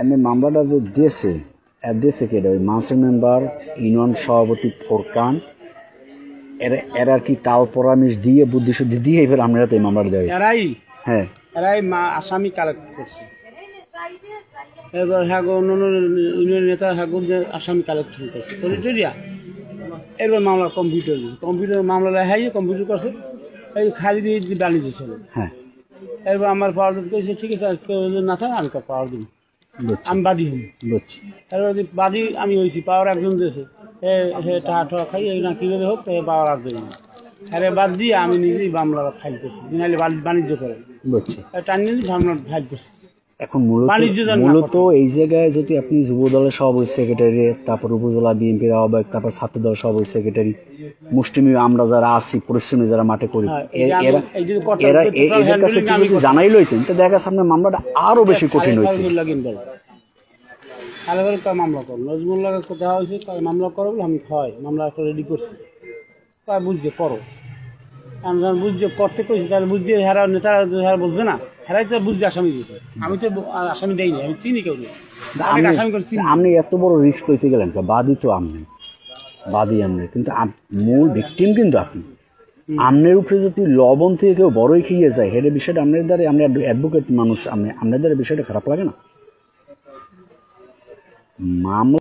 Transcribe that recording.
এমনি মামলাটা যে দিয়েছে দিয়েছে কে ওই মানসিক মেম্বার ইউনিয়ন সভাপতি ফোরকান এরা আর কি কাল পরামর্শ দিয়ে বুদ্ধি শুদ্ধি দিয়ে এবার আমরা এই মামলাটা দেয় হ্যাঁ এরাই আসামি কালেক্ট করছে। এবার হ্যাঁ অন্য ইউনিয়ন নেতা হ্যাঁ যে আসামি কালেকশন করছে করিটোরিয়া। এবার মামলা কম্পিউটার দিয়েছে, কম্পিউটার মামলা হ্যাঁ কম্পিউটার করছে, এই খালি দিয়ে বানিয়েছে ছিল। হ্যাঁ এবার আমার পাওয়ার করেছে, ঠিক আছে না থাকে আমি পাওয়ার দিই, আমি বাদী হই। বুঝছি। এবার বাদী আমি হয়েছি, পাওয়ার একজন দিয়েছে, টাকা ঠা খাই না কীভাবে হোক পাওয়ার আর দেয় না। আরে বাদ দিয়ে আমি নিজেই মামলা ফাইল করছি, নাহলে বাণিজ্য করে। বুঝছি। টানিয়ে মামলা ফাইল করছি। এখন মূলত এই জায়গায় যদি আপনি যুব দলের সভাপতি সেক্রেটারি, তারপর উপজেলা বিএনপির আহ্বায়ক, তারপর ছাত্র দলের সভাপতি সেক্রেটারি, মুসলিম আমরা যারা আছি পরিশ্রমী যারা মাঠে করি, এরা এদের কাছে যদি জানাই লইতেন তো দেখা যাচ্ছে আপনার মামলাটা আরো বেশি কঠিন হইত। মামলা করো নজমুল্লাহ কোথাও হয়েছে, মামলা করো বলে আমি হয় মামলা রেডি করছি, বুঝছে করো। আমি যখন বুঝছে করতে কইছি তাহলে বুঝছে হেরা নেতারা যারা বুঝছে না, হেরাই তো বুঝছে আসামি দিয়েছে। আমি তো আসামি দেয়নি, আমি চিনি কেউ নেই। আপনি এত বড় রিস্ক লইতে গেলেন, বাদী তো আপনি, বাদী আপনি, কিন্তু মূল ভিকটিম কিন্তু আপনি। আমনের উপরে যদি লবণ থেকে কেউ বড়ই খেয়ে যায়, হেরে বিষয়টা আপনার দ্বারা, আমরা অ্যাডভোকেট মানুষ, আপনার দ্বারা বিষয়টা খারাপ লাগে না? মামলা